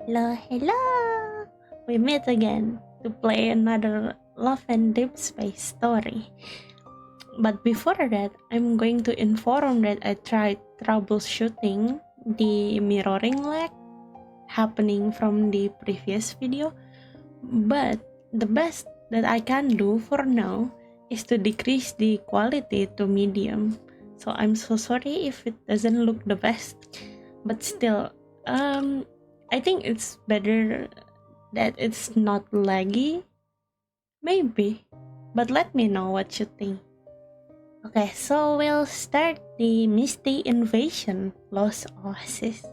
Hello, hello! We meet again to play another Love and Deepspace story. But before that, I'm going to inform that I tried troubleshooting the mirroring lag happening from the previous video, but the best that I can do for now is to decrease the quality to medium. So I'm so sorry if it doesn't look the best, but still, I think it's better that it's not laggy. Maybe, but let me know what you think. Okay, so we'll start the Misty Invasion, Loast Oasis.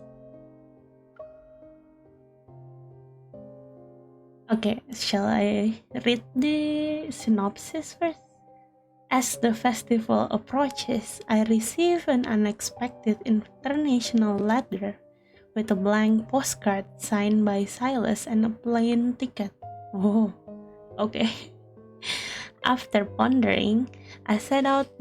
Okay, shall I read the synopsis first? As the festival approaches, I receive an unexpected international letter with a blank postcard signed by Sylus and a plane ticket. Oh, okay. After pondering, I set out on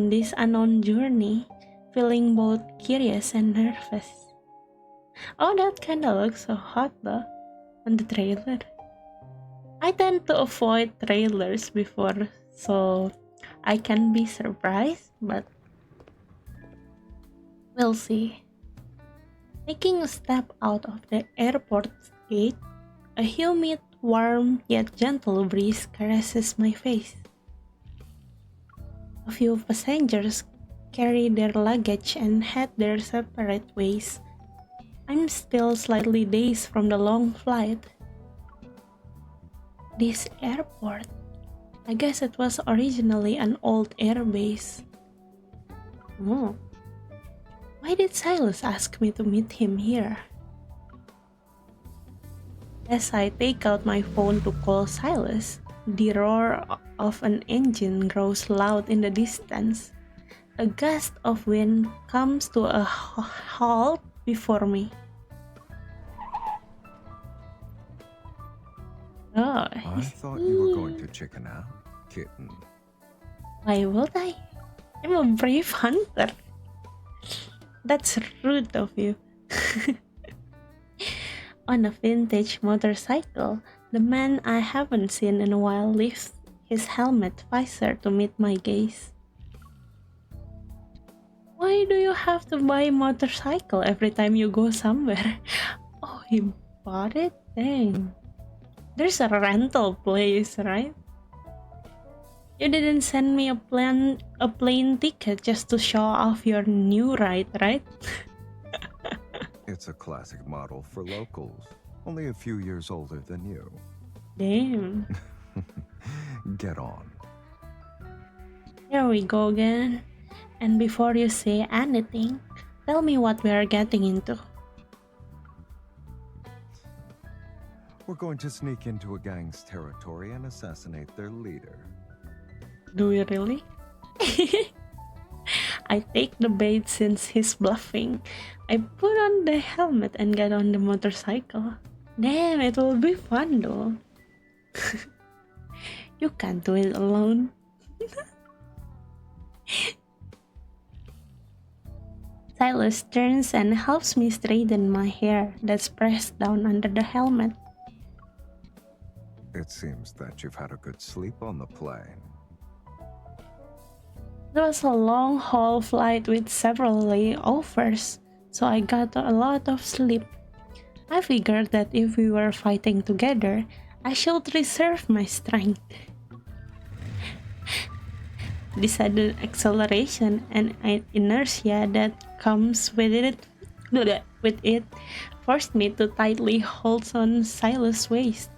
this unknown journey, feeling both curious and nervous. Oh, that kinda looks so hot though on the trailer. I tend to avoid trailers before so I can be surprised, but we'll see. Taking a step out of the airport gate, a humid, warm yet gentle breeze caresses my face. A few passengers carry their luggage and head their separate ways. I'm still slightly dazed from the long flight. This airport, I guess it was originally an old airbase. Oh, why did Sylus ask me to meet him here? As I take out my phone to call Sylus, the roar of an engine grows loud in the distance. A gust of wind comes to a halt before me. Oh, I thought you were going to chicken out, kitten. Why would I? I'm a brave hunter. That's rude of you. On a vintage motorcycle, the man I haven't seen in a while lifts his helmet visor to meet my gaze. Why do you have to buy a motorcycle every time you go somewhere? Oh, he bought it? Dang. There's a rental place, right? You didn't send me a plane ticket just to show off your new ride, right? It's a classic model for locals, only a few years older than you. Damn. Get on. Here we go again. And before you say anything, tell me what we are getting into. We're going to sneak into a gang's territory and assassinate their leader. Do we really? I take the bait since he's bluffing. I put on the helmet and get on the motorcycle. Damn, it will be fun though. You can't do it alone. Sylus turns and helps me straighten my hair that's pressed down under the helmet. It seems that you've had a good sleep on the plane. It was a long haul flight with several layovers, so I got a lot of sleep. I figured that if we were fighting together, I should reserve my strength. The sudden acceleration and inertia that comes with it forced me to tightly hold on Silas' waist.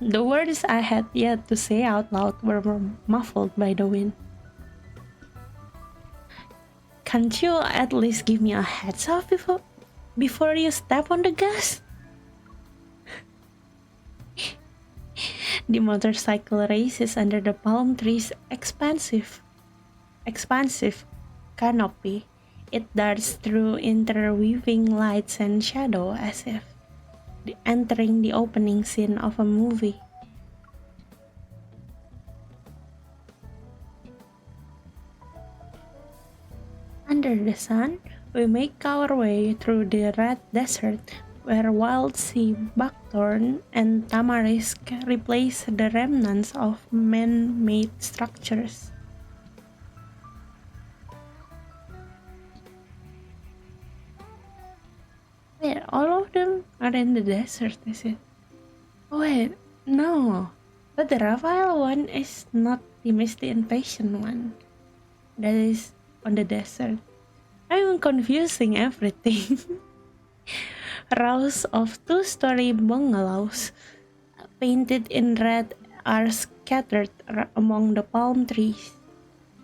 The words I had yet to say out loud were muffled by the wind. Can't you at least give me a heads up before you step on the gas? The motorcycle races under the palm tree's expansive canopy. It darts through interweaving lights and shadow as if entering the opening scene of a movie. Under the sun, We make our way through the red desert, where wild sea buckthorn and tamarisk replace the remnants of man-made structures. Wait, all of them are in the desert, is it? Oh wait, no. But the Raphael one is not the Misty Invasion one. That is on the desert. I'm confusing everything. Rows of two-story bungalows painted in red are scattered among the palm trees.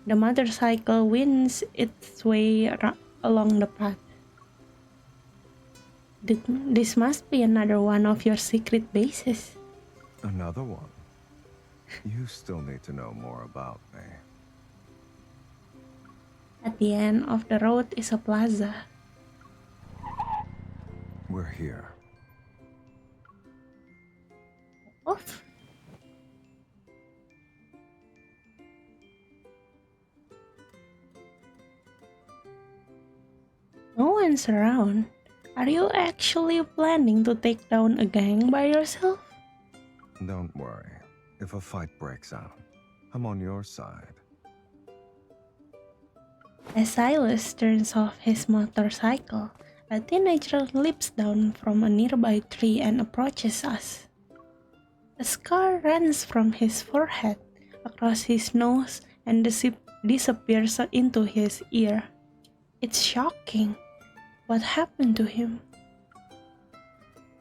The motorcycle winds its way along the path. This must be another one of your secret bases. Another one? You still need to know more about me. At the end of the road is a plaza. We're here. Oof. No one's around. Are you actually planning to take down a gang by yourself? Don't worry. If a fight breaks out, I'm on your side. As Sylus turns off his motorcycle, a teenager leaps down from a nearby tree and approaches us. A scar runs from his forehead, across his nose, and disappears into his ear. It's shocking. What happened to him?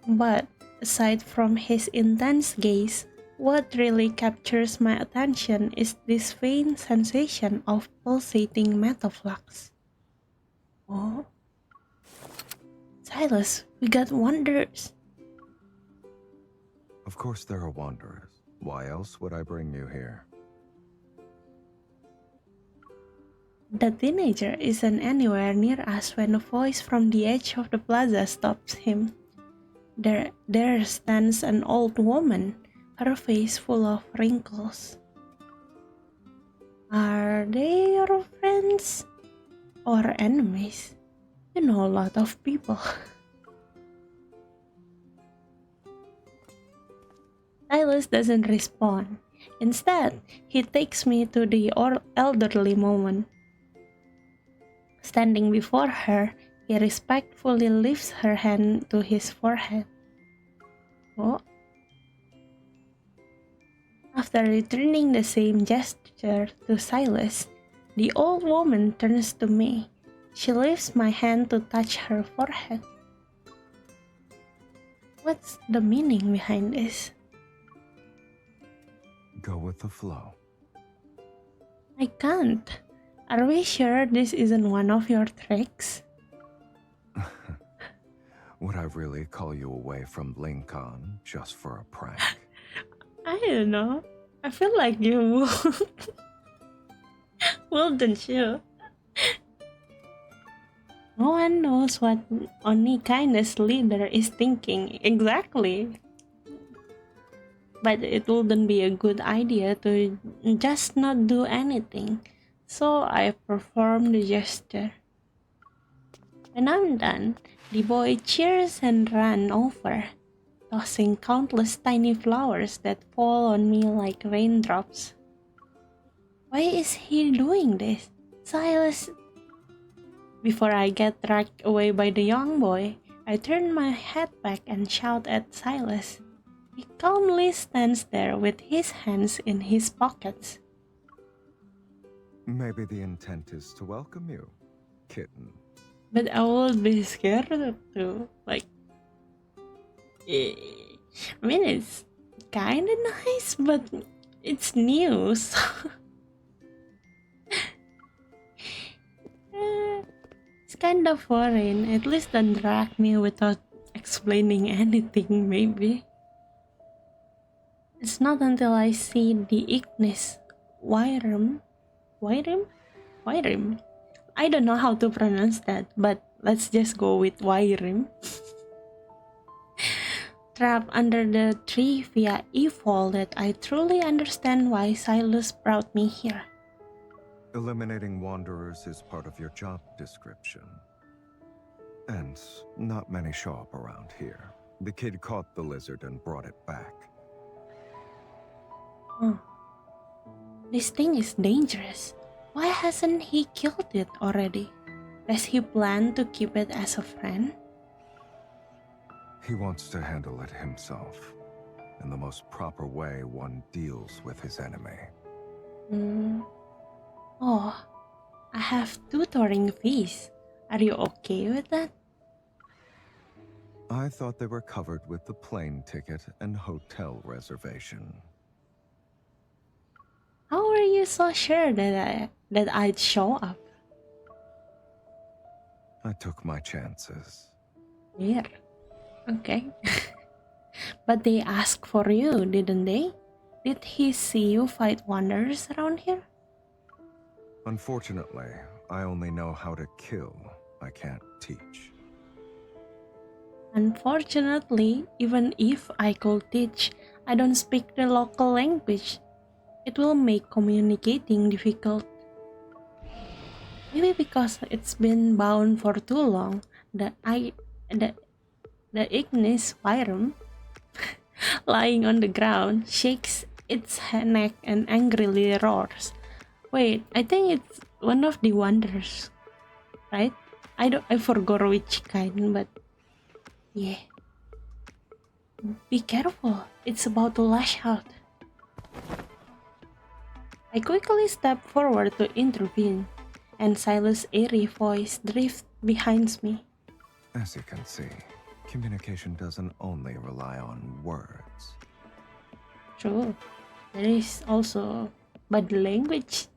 But aside from his intense gaze, what really captures my attention is this faint sensation of pulsating metaflux. Oh, Sylus, we got wonders. Of course there are wanderers. Why else would I bring you here? The teenager isn't anywhere near us when a voice from the edge of the plaza stops him. There stands an old woman, her face full of wrinkles. Are they your friends or enemies? You know a lot of people. Sylus doesn't respond. Instead, he takes me to the elderly woman. Standing before her, he respectfully lifts her hand to his forehead. Oh. After returning the same gesture to Sylus, the old woman turns to me. She lifts my hand to touch her forehead. What's the meaning behind this? Go with the flow. I can't. Are we sure this isn't one of your tricks? Would I really call you away from Lincoln just for a prank? I don't know. I feel like you wouldn't you? No one knows what only kindness leader is thinking exactly. But it wouldn't be a good idea to just not do anything. So I perform the gesture. When I'm done, the boy cheers and runs over, tossing countless tiny flowers that fall on me like raindrops. Why is he doing this? Sylus. Before I get dragged away by the young boy, I turn my head back and shout at Sylus. He calmly stands there with his hands in his pockets. Maybe the intent is to welcome you, kitten. But I would be scared too. Like, I mean, it's kind of nice, but it's news. It's kind of foreign. At least don't drag me without explaining anything, maybe. It's not until I see the Ignis Wyrim. I don't know how to pronounce that, but let's just go with Wyrim. Trapped under the tree via Infold that I truly understand why Sylus brought me here. Eliminating wanderers is part of your job description. And not many show up around here. The kid caught the lizard and brought it back. Oh. This thing is dangerous. Why hasn't he killed it already? Does he plan to keep it as a friend? He wants to handle it himself, in the most proper way one deals with his enemy. Oh, I have tutoring fees. Are you okay with that? I thought they were covered with the plane ticket and hotel reservation. How are you so sure that I'd show up? I took my chances. Here. Okay. But they asked for you, didn't they? Did he see you fight wanderers around here? Unfortunately, I only know how to kill. I can't teach. Unfortunately, even if I could teach, I don't speak the local language. It will make communicating difficult. Maybe because it's been bound for too long, the ignis pyrum lying on the ground shakes its neck and angrily roars. Wait, I think it's one of the wonders, right? I forgot which kind, but yeah. Be careful, it's about to lash out. I quickly step forward to intervene, and Sylus' airy voice drifts behind me. As you can see, communication doesn't only rely on words. True, there is also body language.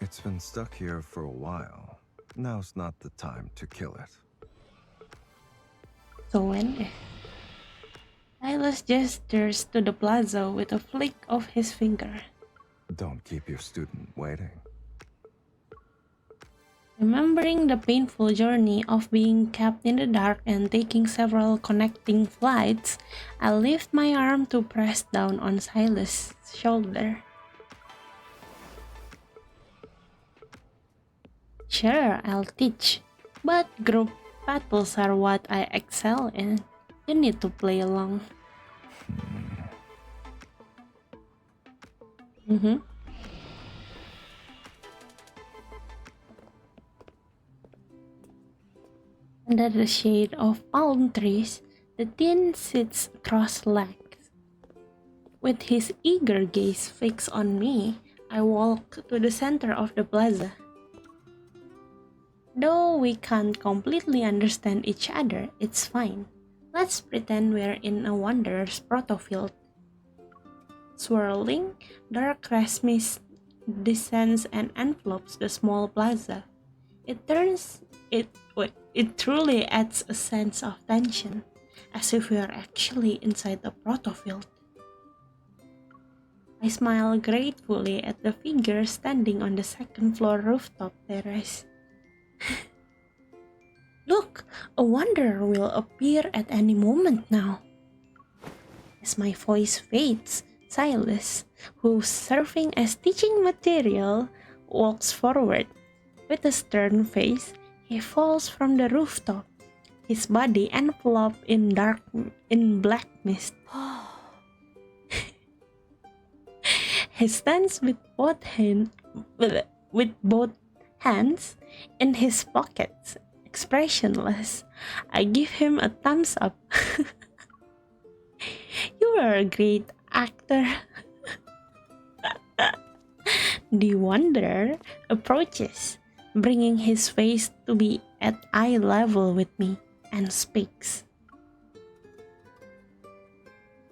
It's been stuck here for a while. Now's not the time to kill it. So when Sylus gestures to the plaza with a flick of his finger. Don't keep your student waiting. Remembering the painful journey of being kept in the dark and taking several connecting flights, I lift my arm to press down on Sylus' shoulder. Sure, I'll teach, but group battles are what I excel in. You need to play along. Under the shade of palm trees, the teen sits cross-legged. With his eager gaze fixed on me, I walk to the center of the plaza. Though we can't completely understand each other, it's fine. Let's pretend we're in a wanderer's protofield. Swirling, dark red mist descends and envelopes the small plaza. It truly adds a sense of tension, as if we are actually inside a protofield. I smile gratefully at the figure standing on the second floor rooftop terrace. Look, a wanderer will appear at any moment now. As my voice fades, Sylus, who's serving as teaching material, walks forward. With a stern face, he falls from the rooftop, his body enveloped in black mist. He stands with both hands in his pockets, expressionless. I give him a thumbs up. You are a great actor. The wanderer approaches, bringing his face to be at eye level with me, and speaks.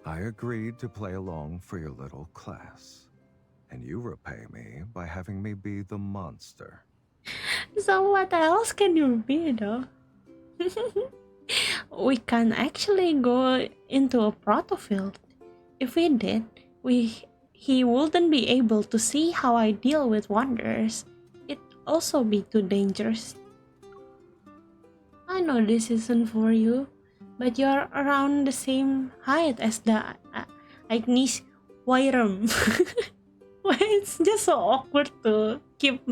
I agreed to play along for your little class, and you repay me by having me be the monster. So what else can you be, though? We can actually go into a protofield. If we did, he wouldn't be able to see how I deal with wanderers. It'd also be too dangerous. I know this isn't for you, but you're around the same height as the Ignis Wyrum. Why it's just so awkward to keep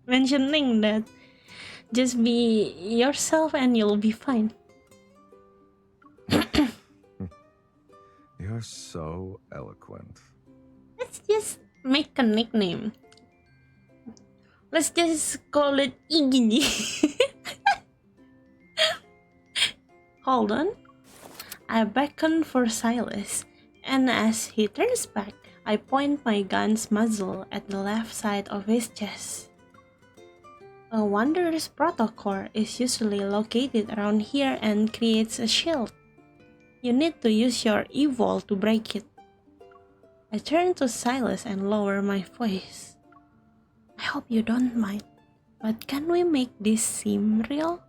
mentioning that. Just be yourself and you'll be fine. You're so eloquent. Let's just make a nickname. Let's just call it Iggy. Hold on. I beckon for Sylus, and as he turns back, I point my gun's muzzle at the left side of his chest. A Wanderer's protocol is usually located around here and creates a shield. You need to use your Evolve to break it. I turn to Sylus and lower my voice. I hope you don't mind, but can we make this seem real?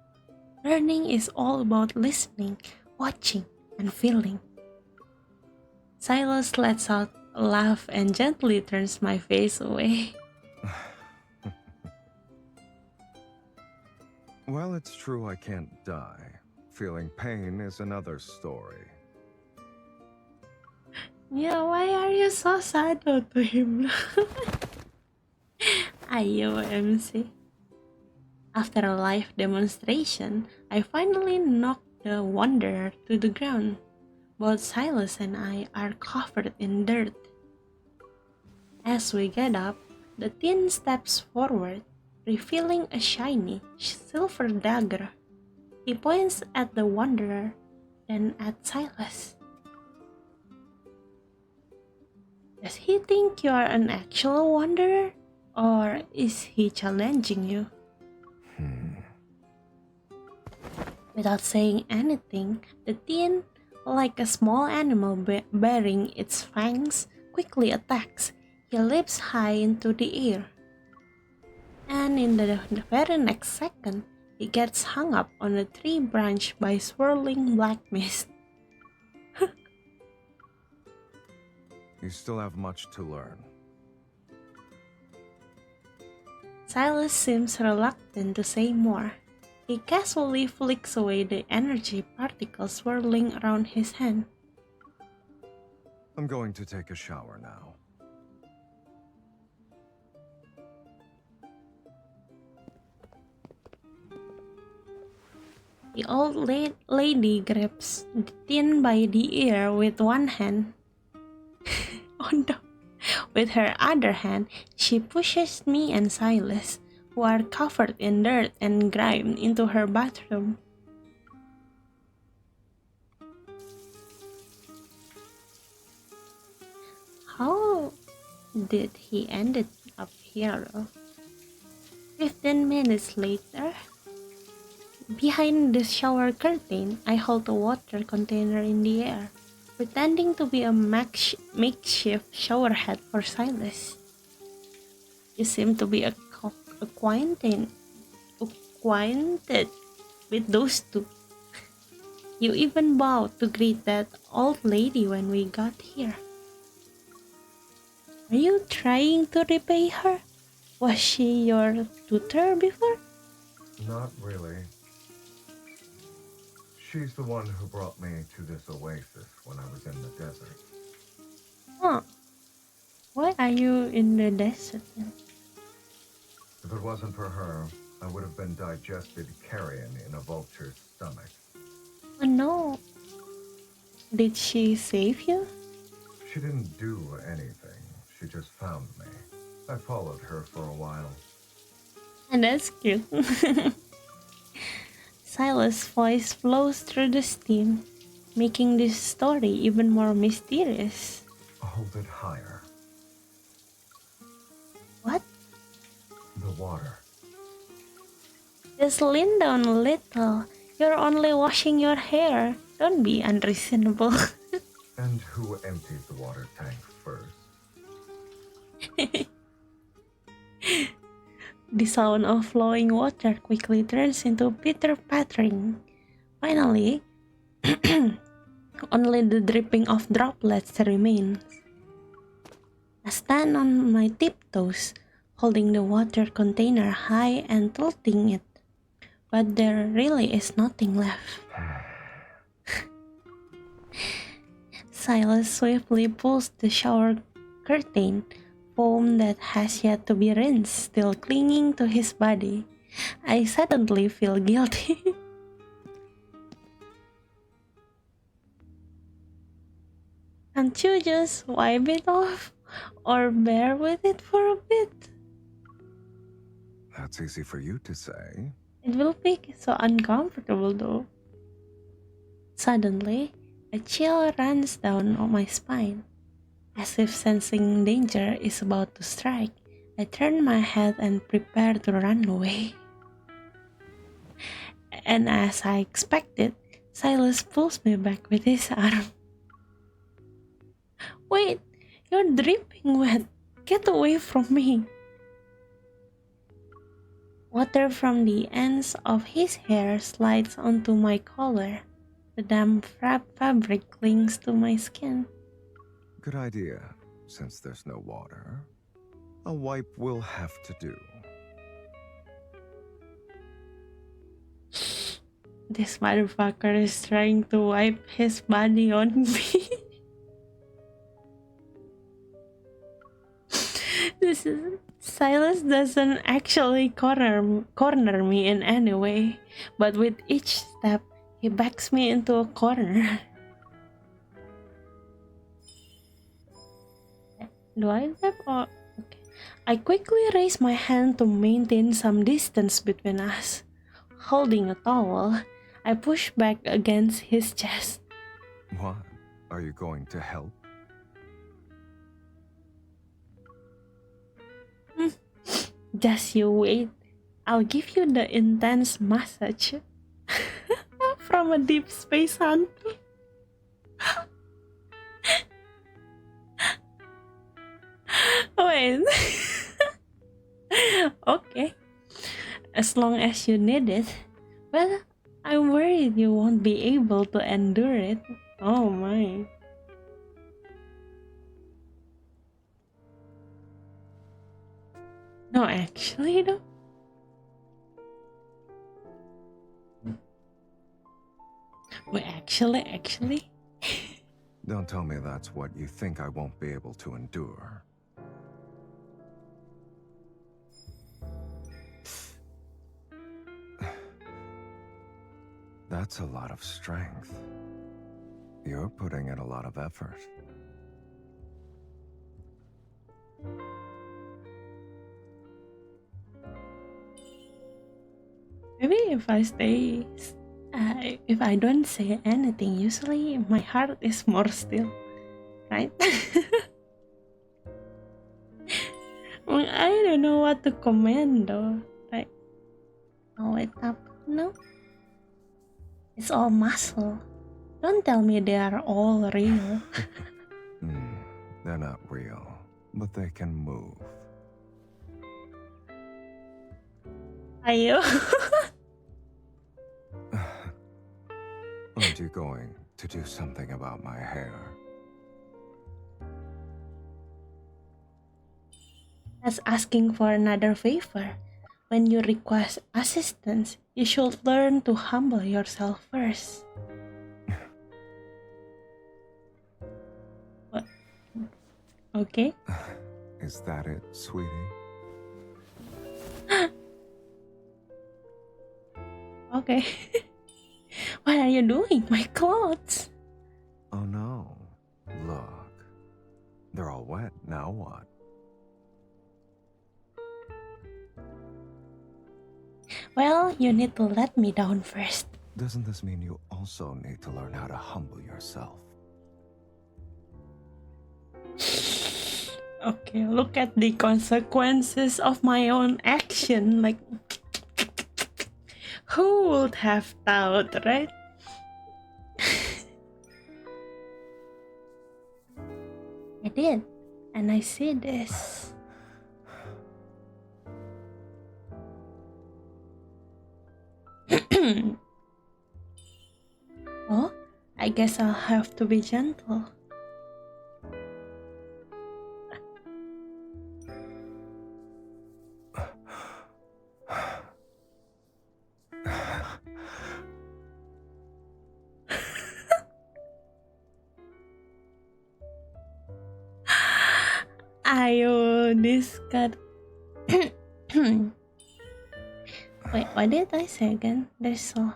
Learning is all about listening, watching, and feeling. Sylus lets out a laugh and gently turns my face away. Well, it's true I can't die. Feeling pain is another story. Yeah, why are you so sad to him? Ayo, MC. After a live demonstration, I finally knocked the Wanderer to the ground. Both Sylus and I are covered in dirt. As we get up, the teen steps forward, revealing a shiny silver dagger. He points at the Wanderer, then at Sylus. Does he think you are an actual Wanderer, or is he challenging you? Without saying anything, the teen, like a small animal bearing its fangs, quickly attacks. He leaps high into the air. And in the very next second, he gets hung up on a tree branch by swirling black mist. You still have much to learn. Sylus seems reluctant to say more. He casually flicks away the energy particles swirling around his hand. I'm going to take a shower now. The old lady grabs the teen by the ear with one hand. Oh no! With her other hand, she pushes me and Sylus, who are covered in dirt and grime, into her bathroom. How did he end up here though? 15 minutes later, behind the shower curtain, I hold a water container in the air, pretending to be a makeshift shower head for Sylus. You seem to be acquainted with those two. You even bowed to greet that old lady when we got here. Are you trying to repay her? Was she your tutor before? Not really. She's the one who brought me to this oasis when I was in the desert. Huh. Why are you in the desert then? If it wasn't for her, I would have been digested carrion in a vulture's stomach. Oh no. Did she save you? She didn't do anything. She just found me. I followed her for a while. And that's cute. Sylus' voice flows through the steam, making this story even more mysterious. Hold it higher. What? The water. Just lean down a little. You're only washing your hair. Don't be unreasonable. And who emptied the water tank first? The sound of flowing water quickly turns into pitter-pattering. Finally, only the dripping of droplets remains. I stand on my tiptoes, holding the water container high and tilting it, but there really is nothing left. Sylus swiftly pulls the shower curtain, foam that has yet to be rinsed still clinging to his body. I suddenly feel guilty. Can't you just wipe it off? Or bear with it for a bit? That's easy for you to say. It will be so uncomfortable though. Suddenly, a chill runs down my spine. As if sensing danger is about to strike, I turn my head and prepare to run away. And as I expected, Sylus pulls me back with his arm. Wait, you're dripping wet. Get away from me. Water from the ends of his hair slides onto my collar. The damp fabric clings to my skin. Good idea. Since there's no water, a wipe will have to do. This motherfucker is trying to wipe his body on me. This is Sylus doesn't actually corner me in any way, but with each step, he backs me into a corner. Do I step or okay? I quickly raise my hand to maintain some distance between us. Holding a towel, I push back against his chest. What? Are you going to help? Just you wait. I'll give you the intense massage from a deep space hunter. Wait. Okay. As long as you need it. But I'm worried you won't be able to endure it. Oh my. No, actually though. Wait, actually? Don't tell me that's what you think I won't be able to endure. That's a lot of strength. You're putting in a lot of effort. Maybe if I don't say anything, usually my heart is more still, right? I don't know what to comment though. Like, oh, it up? No, it's all muscle. Don't tell me they are all real. They're not real, but they can move. Ayo. Aren't you going to do something about my hair? That's asking for another favor. When you request assistance, you should learn to humble yourself first. What? Okay. Is that it, sweetie? Okay. What are you doing? My clothes. Oh no. Look. They're all wet. Now what? Well, you need to let me down first. Doesn't this mean you also need to learn how to humble yourself? Okay, look at the consequences of my own action. Like, who would have thought, right? I did, and I see this. Oh, I guess I'll have to be gentle. Ayo, this cut. Wait, what did I say again? There's so...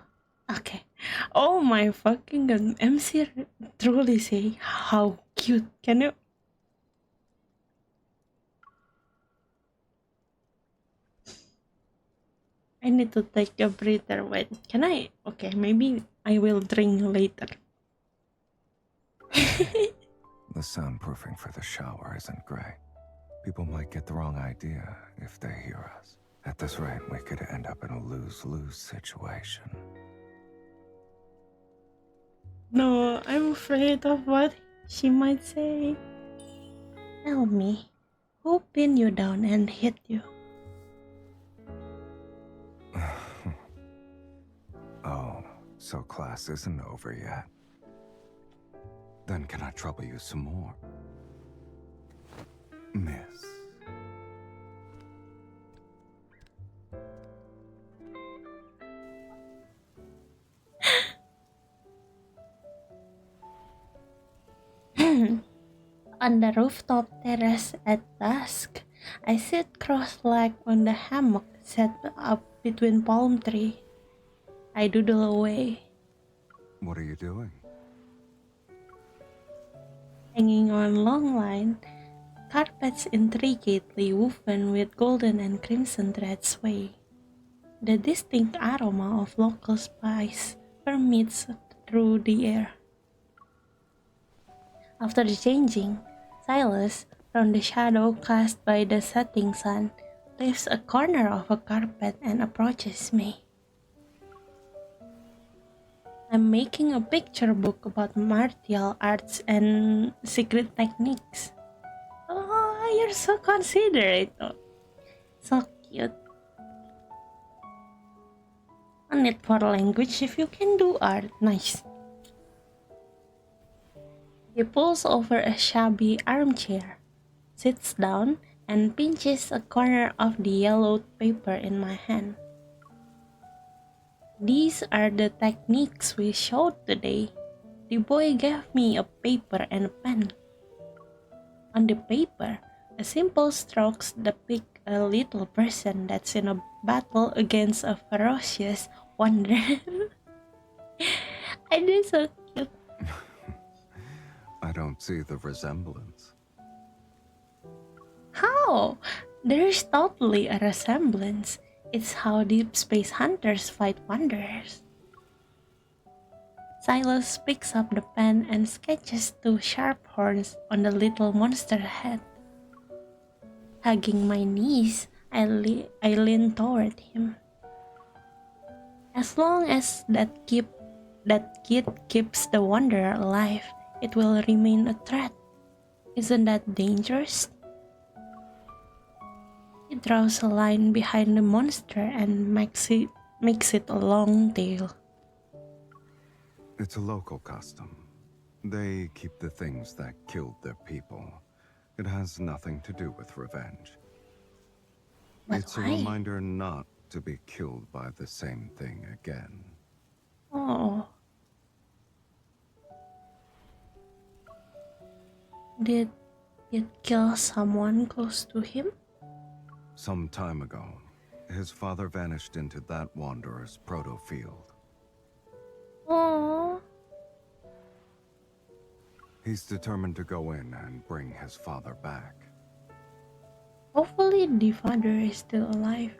Okay. Oh my fucking god. MC truly say how cute. Can you... I need to take a breather. Wait, can I? Okay, maybe I will drink later. The soundproofing for the shower isn't great. People might get the wrong idea if they hear us. At this rate, we could end up in a lose-lose situation. No, I'm afraid of what she might say. Tell me, who pinned you down and hit you? Oh, so class isn't over yet. Then can I trouble you some more? Miss. On the rooftop terrace at dusk, I sit cross-legged on the hammock set up between palm trees. I doodle away, What are you doing? hanging on long line, carpets intricately woven with golden and crimson threads sway. The distinct aroma of local spice permeates through the air. After changing, Sylus, from the shadow cast by the setting sun, lifts a corner of a carpet and approaches me. I'm making a picture book about martial arts and secret techniques. Oh, you're so considerate. Oh, so cute. No need for language if you can do art. Nice. He pulls over a shabby armchair, sits down, and pinches a corner of the yellowed paper in my hand. These are the techniques we showed today. The boy gave me a paper and a pen. On the paper, a simple strokes depict a little person that's in a battle against a ferocious wanderer. It is so cute. I don't see the resemblance. How? There's totally a resemblance. It's how Deepspace hunters fight wanderers. Sylus picks up the pen and sketches two sharp horns on the little monster head. Hugging my knees, I lean toward him. As long as that kid keeps the wanderer alive, it will remain a threat. Isn't that dangerous? He draws a line behind the monster and makes it a long tail. It's a local custom. They keep the things that killed their people. It has nothing to do with revenge. But It's why? a reminder not to be killed by the same thing again. Oh. Did it kill someone close to him? Some time ago, his father vanished into that wanderer's proto-field. Oh. He's determined to go in and bring his father back. Hopefully the father is still alive.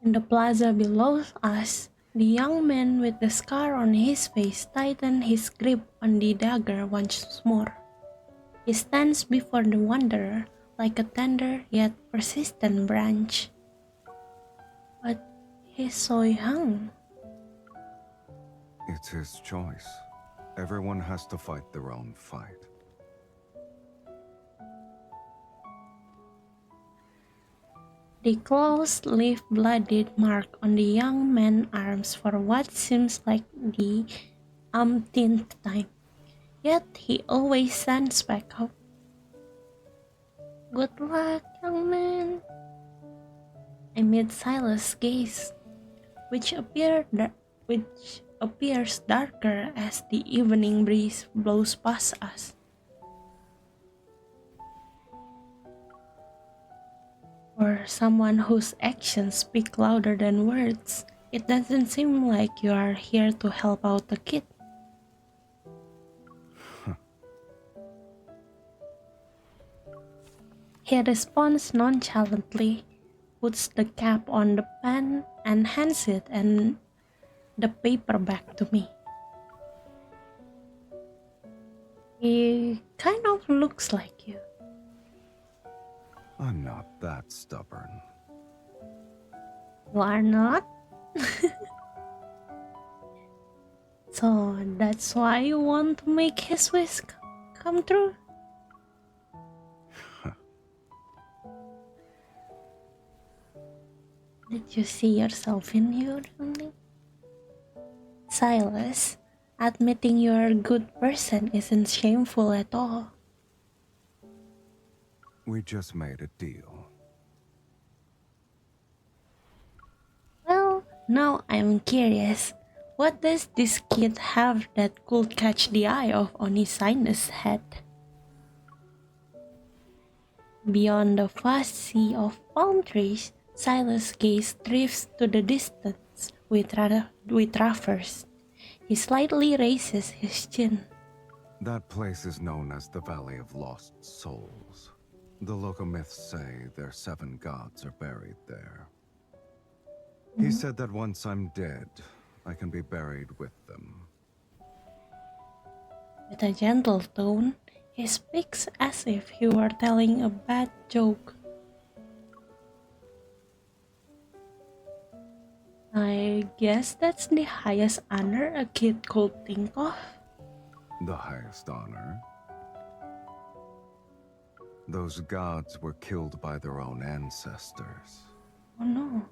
In the plaza below us, the young man with the scar on his face tightened his grip on the dagger once more. He stands before the wanderer like a tender yet persistent branch. But he's so young. It's his choice. Everyone has to fight their own fight. The claws leave bloodied mark on the young man's arms for what seems like the umpteenth time. Yet he always stands back up. Good luck, young man. I meet Sylus' gaze, which appears darker as the evening breeze blows past us. For someone whose actions speak louder than words, it doesn't seem like you are here to help out the kid. He responds nonchalantly, puts the cap on the pen, and hands it and the paper back to me. He kind of looks like you. I'm not that stubborn. You are not? So that's why you want to make his wish come true? Did you see yourself in you, really? Sylus, admitting you're a good person isn't shameful at all. We just made a deal. Well, now I'm curious. What does this kid have that could catch the eye of Onisinus' head? Beyond the vast sea of palm trees, Sylus' gaze drifts to the distance with Traverse. He slightly raises his chin. That place is known as the Valley of Lost Souls. The local myths say their 7 gods are buried there. He said that once I'm dead, I can be buried with them. With a gentle tone, he speaks as if he were telling a bad joke. I guess that's the highest honor a kid could think of. The highest honor. Those gods were killed by their own ancestors. Oh no.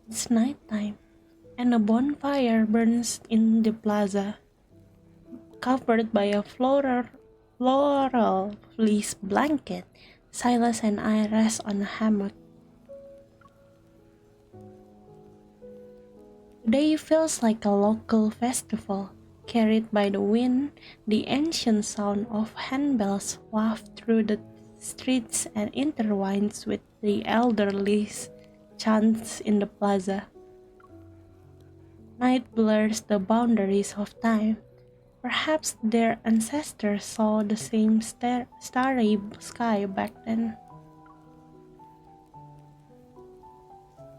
It's nighttime, and a bonfire burns in the plaza. Covered by a floral fleece blanket, Sylus and I rest on a hammock. Today feels like a local festival, carried by the wind. The ancient sound of handbells wafts through the streets and intertwines with the elderly chants in the plaza. Night blurs the boundaries of time. Perhaps their ancestors saw the same starry sky back then.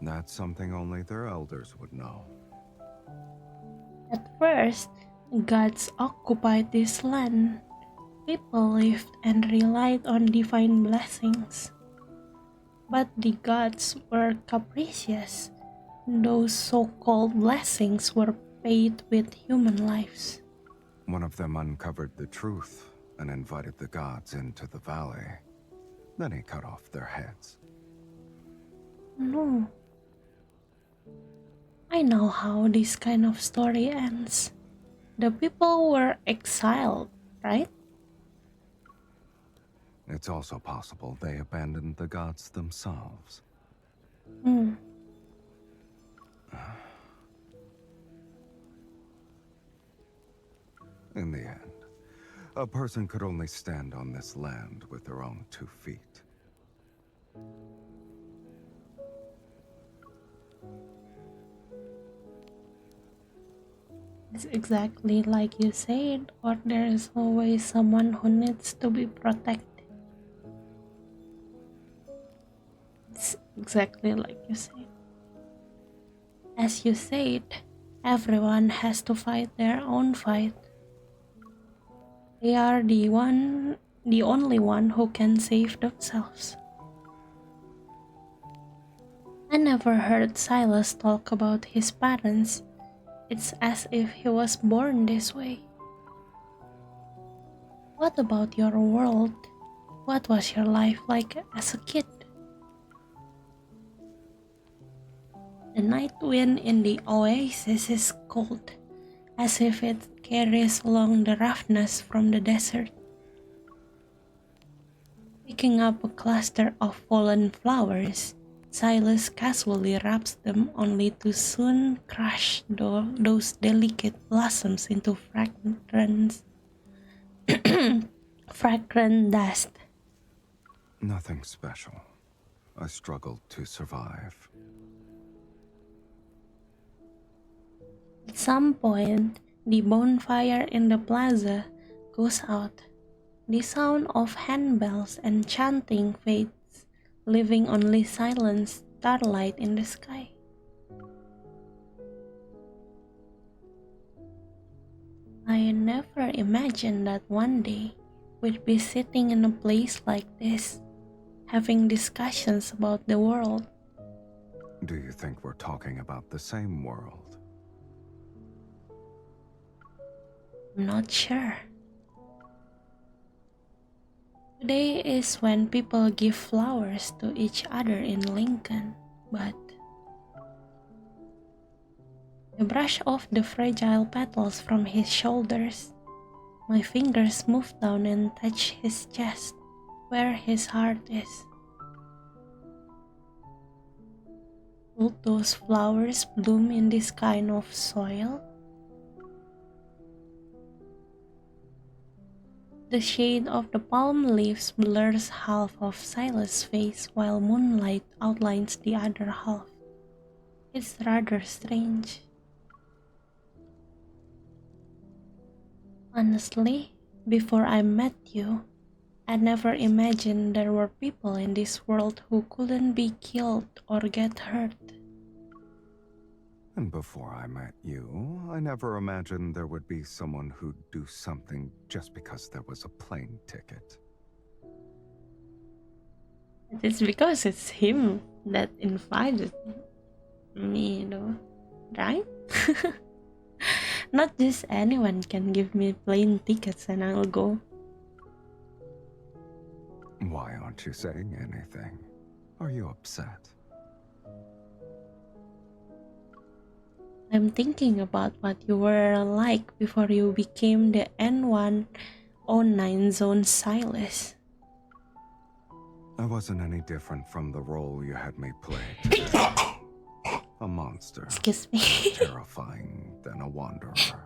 That's something only their elders would know. At first, gods occupied this land. People lived and relied on divine blessings. But the gods were capricious. Those so-called blessings were paid with human lives. One of them uncovered the truth and invited the gods into the valley. Then he cut off their heads. No. I know how this kind of story ends. The people were exiled, right? It's also possible they abandoned the gods themselves. Hmm. In the end, a person could only stand on this land with their own 2 feet. It's exactly like you said, or there is always someone who needs to be protected. It's exactly like you said. As you said, everyone has to fight their own fight. They are the only one who can save themselves. I never heard Sylus talk about his parents. It's as if he was born this way. What about your world? What was your life like as a kid? The night wind in the oasis is cold, as if it carries along the roughness from the desert. Picking up a cluster of fallen flowers, Sylus casually wraps them only to soon crush those delicate blossoms into fragrant dust. Nothing special. I struggled to survive. At some point, the bonfire in the plaza goes out. The sound of handbells and chanting fades, leaving only silent starlight in the sky. I never imagined that one day we'd be sitting in a place like this, having discussions about the world. Do you think we're talking about the same world? I'm not sure. Today is when people give flowers to each other in Lincoln, but I brush off the fragile petals from his shoulders. My fingers move down and touch his chest, where his heart is. Will those flowers bloom in this kind of soil? The shade of the palm leaves blurs half of Sylus' face while moonlight outlines the other half. It's rather strange. Honestly, before I met you, I never imagined there were people in this world who couldn't be killed or get hurt. And before I met you, I never imagined there would be someone who'd do something just because there was a plane ticket. It's because it's him that invited me, right? Not just anyone can give me plane tickets and I'll go. Why aren't you saying anything? Are you upset? I'm thinking about what you were like before you became the N109 Zone Sylus. I wasn't any different from the role you had me play today. A monster. Excuse me. Terrifying than a wanderer.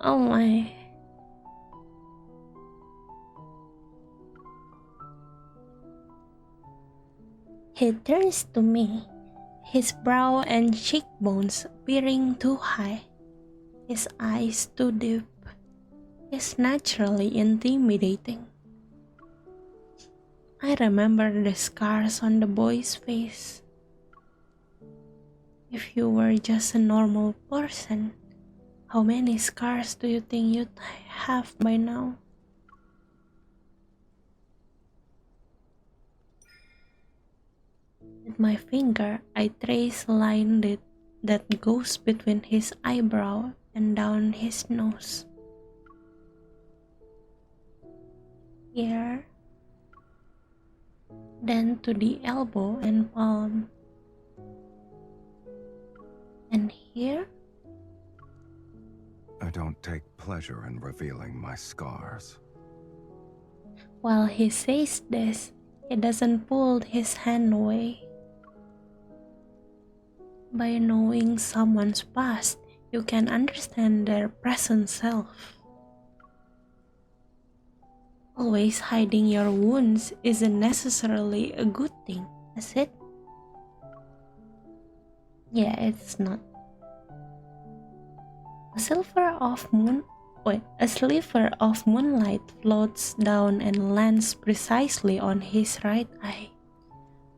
Oh my. He turns to me, his brow and cheekbones appearing too high, his eyes too deep. He's naturally intimidating. I remember the scars on the boy's face. If you were just a normal person, how many scars do you think you'd have by now? With my finger, I trace a line that goes between his eyebrow and down his nose. Here, then to the elbow and palm. And here? I don't take pleasure in revealing my scars. While he says this, he doesn't pull his hand away. By knowing someone's past, you can understand their present self. Always hiding your wounds isn't necessarily a good thing, is it? Yeah, it's not. A sliver of moonlight floats down and lands precisely on his right eye,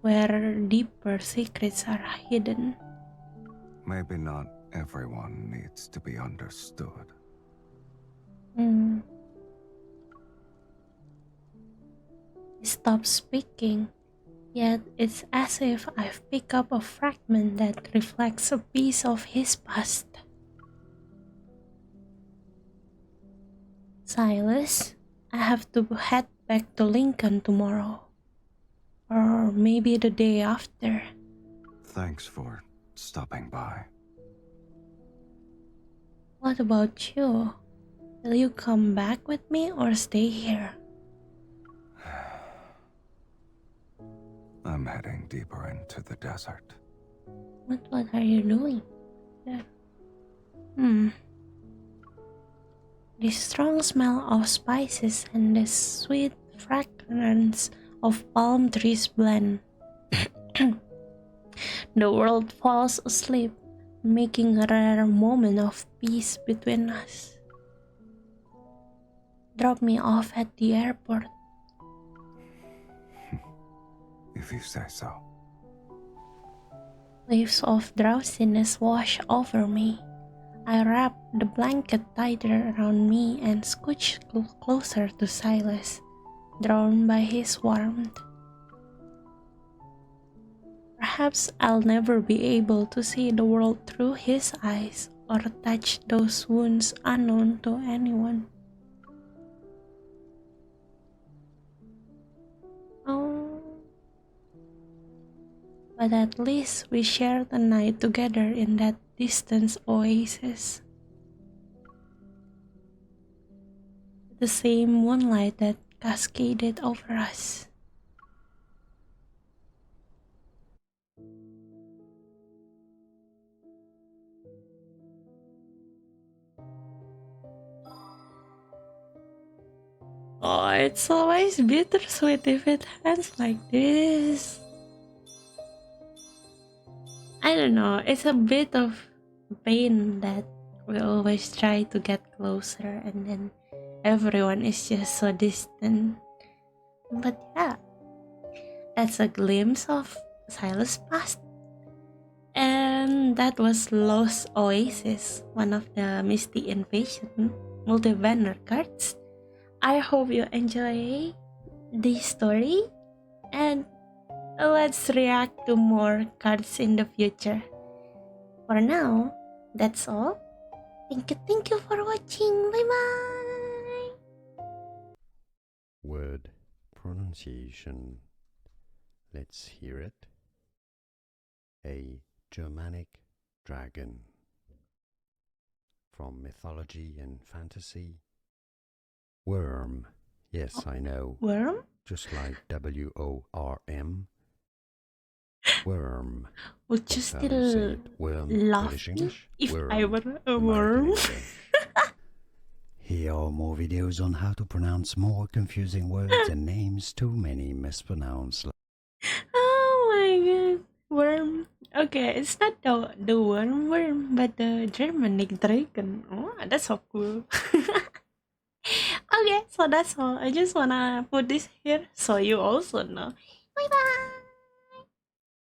where deeper secrets are hidden. Maybe not everyone needs to be understood. He stops speaking, yet it's as if I've picked up a fragment that reflects a piece of his past. Sylus, I have to head back to Lincoln tomorrow. Or maybe the day after. Thanks for stopping by. What about you? Will you come back with me or stay here? I'm heading deeper into the desert. What are you doing? There. The strong smell of spices and the sweet fragrance of palm trees blend. The world falls asleep, making a rare moment of peace between us. Drop me off at the airport. If you say so. Waves of drowsiness wash over me. I wrap the blanket tighter around me and scooch closer to Sylus, drawn by his warmth. Perhaps I'll never be able to see the world through his eyes or touch those wounds unknown to anyone. Oh, but at least we shared a night together in that distant oasis. The same moonlight that cascaded over us. Oh, it's always bittersweet if it ends like this. I don't know, it's a bit of pain that we always try to get closer and then everyone is just so distant. But yeah, that's a glimpse of Sylus' past. And that was Lost Oasis, one of the Misty Invasion multibanner cards. I hope you enjoy the story and let's react to more cards in the future. For now, that's all. Thank you for watching. Bye bye. Word pronunciation. Let's hear it. A Germanic dragon. From mythology and fantasy. Worm. Yes, I know. Worm? Just like WORM. Worm. Would you That's how still say it. Worm, love British me English. if Worm, I were a American worm? English. Here are more videos on how to pronounce more confusing words and names too many mispronounced. Oh my god. Worm. Okay, it's not the worm, but the Germanic dragon. Oh, that's so cool. Okay, so that's all. I just wanna put this here so you also know. Bye bye.